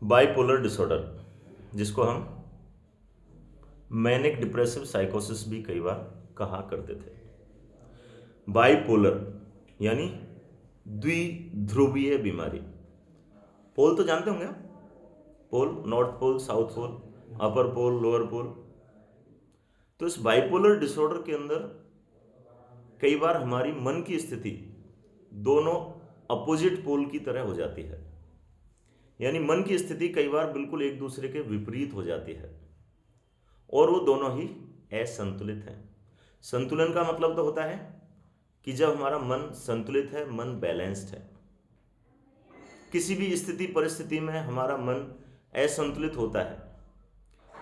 Bipolar disorder, जिसको हम manic depressive साइकोसिस भी कई बार कहा करते थे। बाइपोलर यानी द्विध्रुवीय बीमारी। पोल तो जानते होंगे आप? पोल, नॉर्थ पोल, साउथ पोल, अपर पोल, लोअर पोल। तो इस बाइपोलर डिसऑर्डर के अंदर कई बार हमारी मन की स्थिति दोनों अपोजिट पोल की तरह हो जाती है, यानी मन की स्थिति कई बार बिल्कुल एक दूसरे के विपरीत हो जाती है और वो दोनों ही असंतुलित हैं। संतुलन का मतलब तो होता है कि जब हमारा मन संतुलित है, मन बैलेंस्ड है। किसी भी स्थिति परिस्थिति में हमारा मन असंतुलित होता है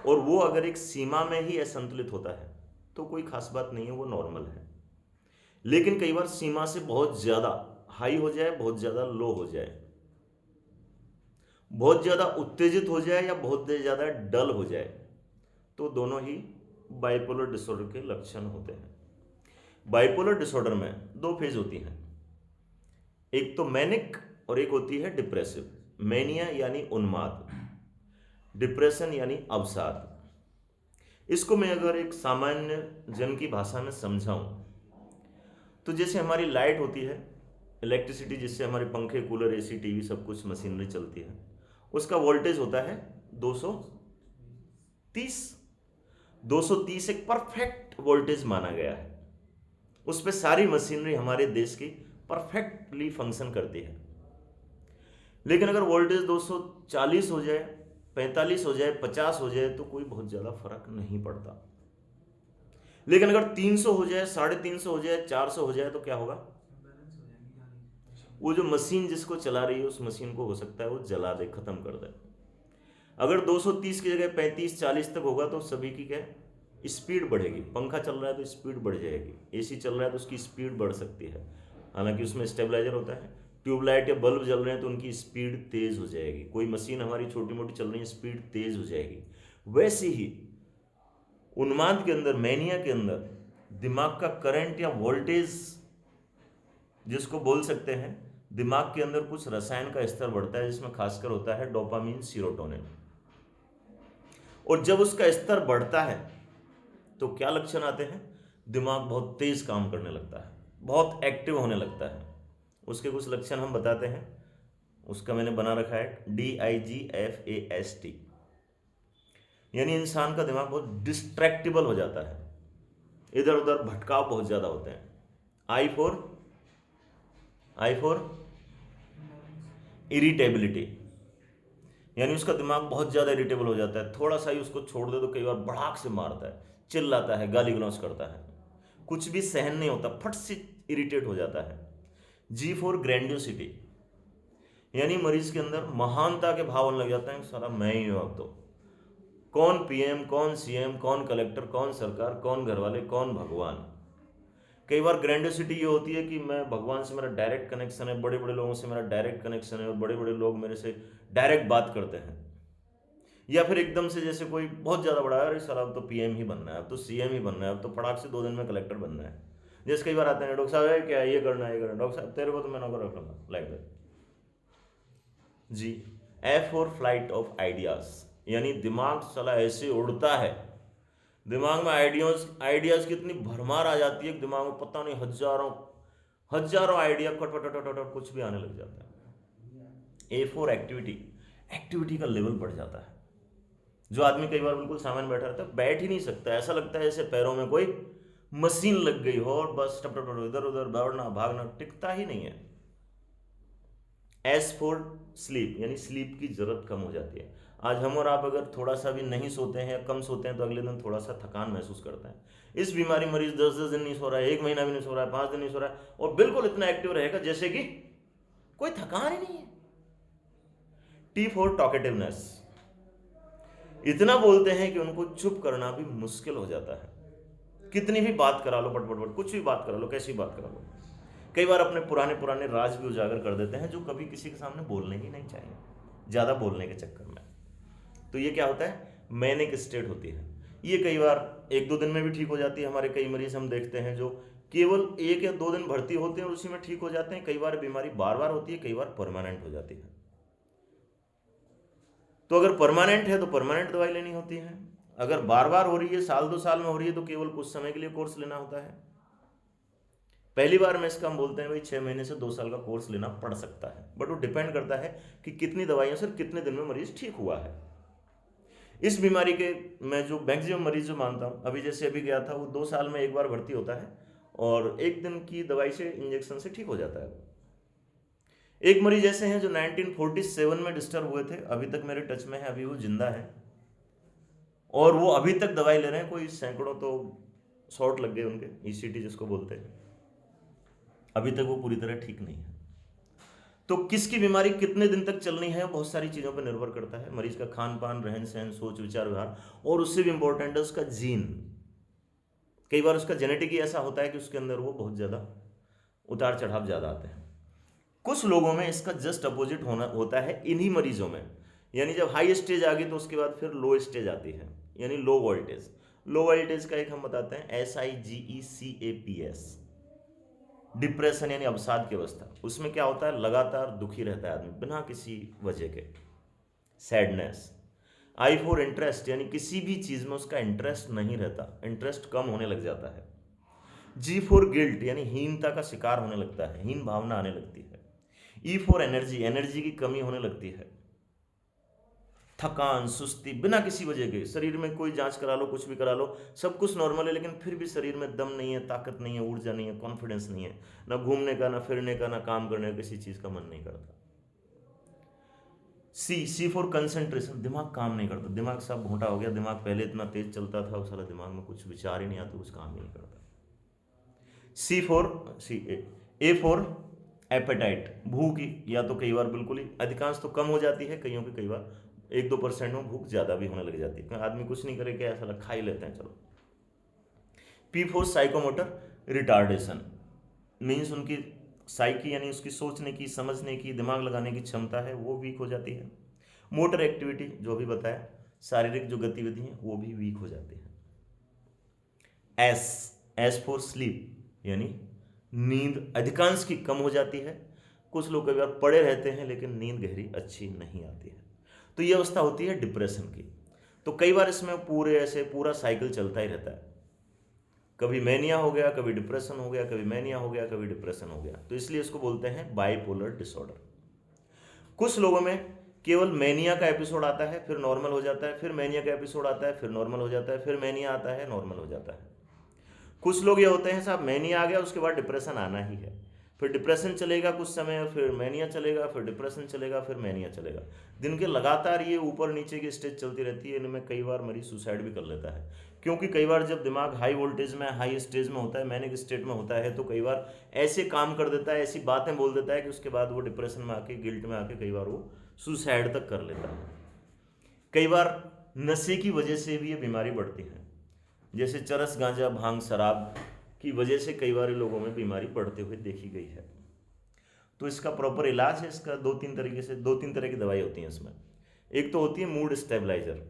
और वो अगर एक सीमा में ही असंतुलित होता है तो कोई खास बात नहीं है, वो नॉर्मल है। लेकिन कई बार सीमा से बहुत ज्यादा हाई हो जाए, बहुत ज्यादा लो हो जाए, बहुत ज्यादा उत्तेजित हो जाए या बहुत ज्यादा डल हो जाए, तो दोनों ही बाइपोलर डिसऑर्डर के लक्षण होते हैं। बाइपोलर डिसऑर्डर में दो फेज होती हैं, एक तो मैनिक और एक होती है डिप्रेसिव। मैनिया यानी उन्माद, डिप्रेशन यानी अवसाद। इसको मैं अगर एक सामान्य जन की भाषा में समझाऊं तो जैसे हमारी लाइट होती है, इलेक्ट्रिसिटी, जिससे हमारे पंखे, कूलर, एसी, टीवी सब कुछ मशीनरी चलती है, उसका वोल्टेज होता है 230। 230 एक परफेक्ट वोल्टेज माना गया है। उस पर सारी मशीनरी हमारे देश की परफेक्टली फंक्शन करती है। लेकिन अगर वोल्टेज 240 हो जाए, 45 हो जाए, 50 हो जाए तो कोई बहुत ज़्यादा फर्क नहीं पड़ता। लेकिन अगर 300 हो जाए, 350 हो जाए, 400 हो जाए तो क्या होगा? वो जो मशीन जिसको चला रही है उस मशीन को हो सकता है वो जला दे, खत्म कर दे। अगर 230 की जगह 35, 40 तक होगा तो सभी की क्या स्पीड बढ़ेगी। पंखा चल रहा है तो स्पीड बढ़ जाएगी, एसी चल रहा है तो उसकी स्पीड बढ़ सकती है, हालांकि उसमें स्टेबलाइजर होता है। ट्यूबलाइट या बल्ब जल रहे हैं तो उनकी स्पीड तेज हो जाएगी। कोई मशीन हमारी छोटी मोटी चल रही है, स्पीड तेज हो जाएगी। वैसे ही उन्माद के अंदर, मैनिया के अंदर, दिमाग का करंट या वोल्टेज जिसको बोल सकते हैं, दिमाग के अंदर कुछ रसायन का स्तर बढ़ता है जिसमें खासकर होता है डोपामिन, सीरोटोनिन। और जब उसका स्तर बढ़ता है तो क्या लक्षण आते हैं? दिमाग बहुत तेज काम करने लगता है, बहुत एक्टिव होने लगता है। उसके कुछ लक्षण हम बताते हैं, उसका मैंने बना रखा है DIGFAST, यानी इंसान का दिमाग बहुत डिस्ट्रैक्टिबल हो जाता है, इधर उधर भटकाव बहुत ज्यादा होते हैं। आई फॉर इरिटेबिलिटी, यानी उसका दिमाग बहुत ज़्यादा इरिटेबल हो जाता है। थोड़ा सा ही उसको छोड़ दे तो कई बार भड़ाक से मारता है, चिल्लाता है, गाली गलौज करता है, कुछ भी सहन नहीं होता, फट से इरिटेट हो जाता है। G फॉर ग्रैंडियोसिटी, यानी मरीज के अंदर महानता के भाव लग जाते हैं, सारा मैं ही हूँ अब तो। कौन PM, कौन CM, कौन कलेक्टर, कौन सरकार, कौन घरवाले, कौन भगवान। कई बार ग्रैंडियोसिटी ये होती है कि मैं भगवान से मेरा डायरेक्ट कनेक्शन है, बड़े बड़े लोगों से मेरा डायरेक्ट कनेक्शन है और बड़े बड़े लोग मेरे से डायरेक्ट बात करते हैं। या फिर एकदम से जैसे कोई बहुत ज़्यादा बड़ा है, अरे सर अब तो PM ही बनना है, अब तो CM ही बनना है, अब तो फटाक से 2 दिन में कलेक्टर बनना है। जैसे कई बार आते हैं, डॉक्टर साहब है क्या ये करना है, ये करना है, डॉक्टर साहब तेरे को तो मैं नौकर रख लूँगा, लाइक दैट। जी, F for flight of ideas, यानी दिमाग साला ऐसे उड़ता है, दिमाग में आइडियाज की इतनी भरमार आ जाती है कि दिमाग में पता नहीं हजारों आइडिया खट कुछ भी आने लग जाता है। A फॉर एक्टिविटी, एक्टिविटी का लेवल बढ़ जाता है। जो आदमी कई बार बिल्कुल सामान्य बैठा रहता है, बैठ ही नहीं सकता, ऐसा लगता है जैसे पैरों में कोई मशीन लग गई हो और बस टप टप टप इधर उधर दौड़ना भागना, टिकता ही नहीं है। S फॉर स्लीप, यानी स्लीप की जरूरत कम हो जाती है। आज हम और आप अगर थोड़ा सा भी नहीं सोते हैं या कम सोते हैं तो अगले दिन थोड़ा सा थकान महसूस करते हैं। इस बीमारी मरीज 10-10 दिन नहीं सो रहा है, 1 महीना भी नहीं सो रहा है, 5 दिन नहीं सो रहा है और बिल्कुल इतना एक्टिव रहेगा जैसे कि कोई थकान ही नहीं है। T फॉर टॉकेटिवनेस, इतना बोलते हैं कि उनको चुप करना भी मुश्किल हो जाता है। कितनी भी बात करा लो, पट कुछ भी बात करा लो, कैसी बात करा लो। कई बार अपने पुराने राज भी उजागर कर देते हैं जो कभी किसी के सामने बोलने ही नहीं चाहिए, ज़्यादा बोलने के चक्कर में। तो ये क्या होता है? मैनिक स्टेट होती है। ये कई बार 1-2 दिन में भी ठीक हो जाती है। हमारे कई मरीज हम देखते हैं जो केवल 1 या 2 दिन भर्ती होते हैं और उसी में ठीक हो जाते हैं। कई बार बीमारी बार बार होती है, कई बार परमानेंट हो जाती है। तो अगर परमानेंट है तो परमानेंट दवाई लेनी होती है, अगर बार बार हो रही है, साल 2 साल में हो रही है, तो केवल कुछ समय के लिए कोर्स लेना होता है। पहली बार में इसका हम बोलते हैं भाई 6 महीने से 2 साल का कोर्स लेना पड़ सकता है, बट वो डिपेंड करता है कि कितनी दवाइयों से कितने दिन में मरीज ठीक हुआ है। इस बीमारी के मैं जो मैक्सिमम मरीज जो मानता हूँ, अभी जैसे अभी गया था, वो 2 साल में एक बार भर्ती होता है और 1 दिन की दवाई से, इंजेक्शन से ठीक हो जाता है। एक मरीज ऐसे हैं जो 1947 में डिस्टर्ब हुए थे, अभी तक मेरे टच में है, अभी वो जिंदा है और वो अभी तक दवाई ले रहे हैं। कोई सैकड़ों तो शॉट लग गए उनके, ईसीटी जिसको बोलते हैं, अभी तक वो पूरी तरह ठीक नहीं है। तो किसकी बीमारी कितने दिन तक चलनी है बहुत सारी चीज़ों पर निर्भर करता है, मरीज का खान पान, रहन सहन, सोच विचार, व्यवहार, और उससे भी इंपॉर्टेंट है उसका जीन। कई बार उसका जेनेटिक ही ऐसा होता है कि उसके अंदर वो बहुत ज़्यादा उतार चढ़ाव ज़्यादा आते हैं। कुछ लोगों में इसका जस्ट अपोजिट होता है इन्हीं मरीजों में, यानी जब हाई स्टेज आ गई तो उसके बाद फिर लो स्टेज आती है, यानी लो वोल्टेज। लो वोल्टेज का एक हम बताते हैं SIGECAPS, डिप्रेशन यानी अवसाद की अवस्था। उसमें क्या होता है, लगातार दुखी रहता है आदमी बिना किसी वजह के, सैडनेस। I फॉर इंटरेस्ट, यानी किसी भी चीज़ में उसका इंटरेस्ट नहीं रहता, इंटरेस्ट कम होने लग जाता है। G फॉर गिल्ट, यानी हीनता का शिकार होने लगता है, हीन भावना आने लगती है। E फॉर एनर्जी, एनर्जी की कमी होने लगती है, थकान, सुस्ती बिना किसी वजह के। शरीर में कोई जांच करा लो, कुछ भी करा लो, सब कुछ नॉर्मल है, लेकिन फिर भी शरीर में दम नहीं है, ताकत नहीं है, ऊर्जा नहीं है, कॉन्फिडेंस नहीं है, ना घूमने का, ना फिरने का, ना काम करने का, किसी चीज़ का मन नहीं करता। सी फॉर कंसंट्रेशन, दिमाग काम नहीं करता, दिमाग सब घोटा हो गया, दिमाग पहले इतना तेज चलता था, सारा दिमाग में कुछ विचार ही नहीं आते, कुछ काम ही नहीं करता। ए फॉर एपेटाइट, भूख, या तो कई बार बिल्कुल ही, अधिकांश तो कम हो जाती है, कईयों की कई बार 1-2% में भूख ज़्यादा भी होने लग जाती है, आदमी कुछ नहीं करे क्या, ऐसा लग खा ही लेते हैं चलो। P for psychomotor retardation, means उनकी साइकी यानी उसकी सोचने की, समझने की, दिमाग लगाने की क्षमता है वो वीक हो जाती है। मोटर एक्टिविटी, जो भी बताया, शारीरिक जो गतिविधि हैं वो भी वीक हो जाती है। एस फॉर स्लीप, यानी नींद अधिकांश की कम हो जाती है। कुछ लोग कई बार पड़े रहते हैं लेकिन नींद गहरी अच्छी नहीं आती है। तो ये अवस्था होती है डिप्रेशन की। तो कई बार इसमें पूरा साइकिल चलता ही रहता है, कभी मैनिया हो गया, कभी डिप्रेशन हो गया, कभी मैनिया हो गया, कभी डिप्रेशन हो गया। तो इसलिए इसको बोलते हैं बाइपोलर डिसऑर्डर। कुछ लोगों में केवल मैनिया का एपिसोड आता है, फिर नॉर्मल हो जाता है, फिर मैनिया का एपिसोड आता है, फिर नॉर्मल हो जाता है, फिर मैनिया आता है, नॉर्मल हो जाता है। कुछ लोग ये होते हैं साहब, मैनिया आ गया उसके बाद डिप्रेशन आना ही है, फिर डिप्रेशन चलेगा कुछ समय, फिर मैनिया चलेगा, फिर डिप्रेशन चलेगा, फिर मैनिया चलेगा। दिन के लगातार ये ऊपर नीचे की स्टेज चलती रहती है। इनमें कई बार मरीज सुसाइड भी कर लेता है, क्योंकि कई बार जब दिमाग हाई वोल्टेज में, हाई स्टेज में होता है, मैनिक स्टेट में होता है, तो कई बार ऐसे काम कर देता है, ऐसी बातें बोल देता है कि उसके बाद वो डिप्रेशन में आके, गिल्ट में आके कई बार वो सुसाइड तक कर लेता है। कई बार नशे की वजह से भी ये बीमारी बढ़ती है, जैसे चरस, गांजा, भांग, शराब की वजह से कई बार लोगों में बीमारी बढ़ते हुए देखी गई है। तो इसका प्रॉपर इलाज है, इसका दो तीन तरह की दवाई होती हैं इसमें। एक तो होती है मूड स्टेबलाइजर,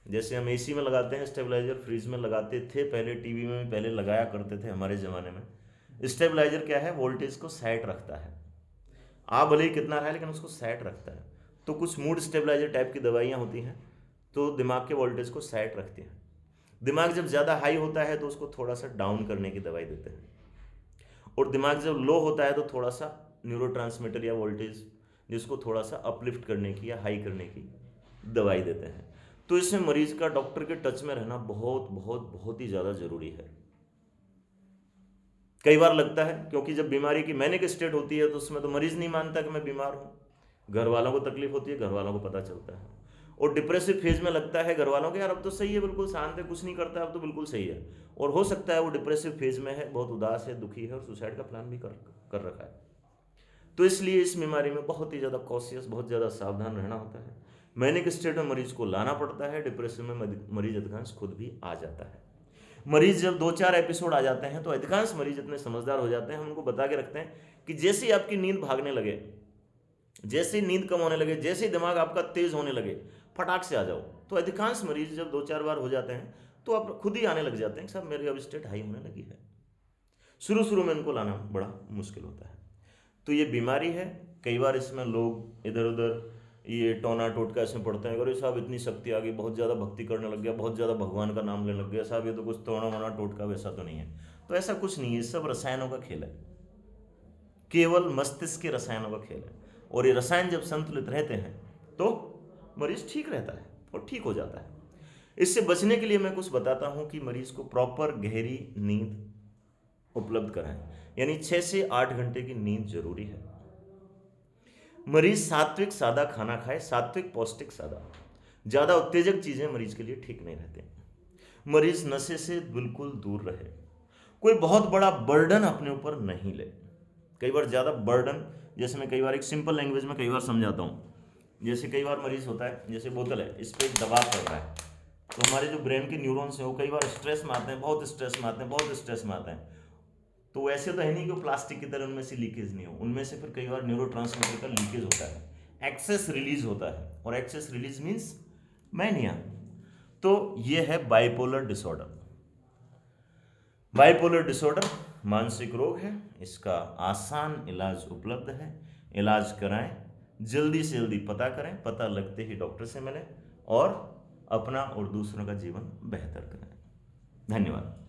जैसे हम एसी में लगाते हैं स्टेबलाइजर, फ्रिज में लगाते थे पहले, टीवी में भी पहले लगाया करते थे हमारे ज़माने में। स्टेबलाइजर क्या है, वोल्टेज को सेट रखता है, आप भले ही कितना रहा है लेकिन उसको सेट रखता है। तो कुछ मूड स्टेबलाइजर टाइप की दवाइयाँ होती हैं, तो दिमाग के वोल्टेज को सेट रखती हैं। दिमाग जब ज़्यादा हाई होता है तो उसको थोड़ा सा डाउन करने की दवाई देते हैं, और दिमाग जब लो होता है तो थोड़ा सा न्यूरोट्रांसमीटर या वोल्टेज जिसको थोड़ा सा अपलिफ्ट करने की या हाई करने की दवाई देते हैं। तो इसमें मरीज का डॉक्टर के टच में रहना बहुत बहुत बहुत ही ज़्यादा ज़रूरी है। कई बार लगता है, क्योंकि जब बीमारी की मैनिक स्टेट होती है तो उसमें तो मरीज नहीं मानता कि मैं बीमार हूँ, घर वालों को तकलीफ होती है, घर वालों को पता चलता है। और डिप्रेसिव फेज में लगता है घर वालों को, यार अब तो सही है, बिल्कुल शांत है, कुछ नहीं करता है, अब तो बिल्कुल सही है। और हो सकता है वो डिप्रेसिव फेज में है, बहुत उदास है, दुखी है, और सुसाइड का प्लान भी कर रखा है। तो इसलिए इस बीमारी में बहुत ही ज़्यादा कॉशियस, बहुत ज़्यादा सावधान रहना होता है। मैनिक स्टेट में मरीज को लाना पड़ता है, डिप्रेशन में मरीज अधिकांश खुद भी आ जाता है। मरीज जब 2-4 एपिसोड आ जाते हैं तो अधिकांश मरीज इतने समझदार हो जाते हैं, हम उनको बता के रखते हैं कि जैसे ही आपकी नींद भागने लगे, जैसे ही नींद कम होने लगे, जैसे ही दिमाग आपका तेज होने लगे, फटाक से आ जाओ। तो अधिकांश मरीज जब 2-4 बार हो जाते हैं तो आप खुद ही आने लग जाते हैं कि साहब मेरी अब स्टेट हाई होने लगी है। शुरू में इनको लाना बड़ा मुश्किल होता है। तो ये बीमारी है, कई बार इसमें लोग इधर उधर ये टोना टोटका इसमें पढ़ते हैं, अरे साहब इतनी शक्ति आ गई, बहुत ज़्यादा भक्ति करने लग गया, बहुत ज़्यादा भगवान का नाम लेने लग गया, साहब ये तो कुछ टोना वोना टोटका वैसा तो नहीं है। तो ऐसा कुछ नहीं है, सब रसायनों का खेल है, केवल मस्तिष्क के रसायनों का खेल है। और ये रसायन जब संतुलित रहते हैं तो मरीज ठीक रहता है और ठीक हो जाता है। इससे बचने के लिए मैं कुछ बताता हूं कि मरीज को प्रॉपर गहरी नींद उपलब्ध कराएं, यानी 6 से 8 घंटे की नींद जरूरी है। मरीज सात्विक सादा खाना खाए, सात्विक पौष्टिक सादा। ज़्यादा उत्तेजक चीज़ें मरीज के लिए ठीक नहीं रहते। मरीज नशे से बिल्कुल दूर रहे, कोई बहुत बड़ा बर्डन अपने ऊपर नहीं ले। कई बार ज़्यादा बर्डन, जैसे मैं कई बार एक सिंपल लैंग्वेज में कई बार समझाता हूँ, जैसे कई बार मरीज होता है, जैसे बोतल है, इस पर एक दबाव पड़ रहा है, तो हमारे जो ब्रेन के न्यूरॉन्स हैं वो कई बार स्ट्रेस में आते हैं, बहुत स्ट्रेस में आते हैं, बहुत स्ट्रेस में आते हैं। तो ऐसे तो है नहीं कि वो प्लास्टिक की तरह उनमें से लीकेज नहीं हो, उनमें से फिर कई बार न्यूरोट्रांसमीटर का लीकेज होता है, एक्सेस रिलीज होता है, और एक्सेस रिलीज मीन्स मैनिया। तो ये है बाइपोलर डिसऑर्डर। बाइपोलर डिसऑर्डर मानसिक रोग है, इसका आसान इलाज उपलब्ध है। इलाज कराएं, जल्दी से जल्दी पता करें, पता लगते ही डॉक्टर से मिलें और अपना और दूसरों का जीवन बेहतर करें। धन्यवाद।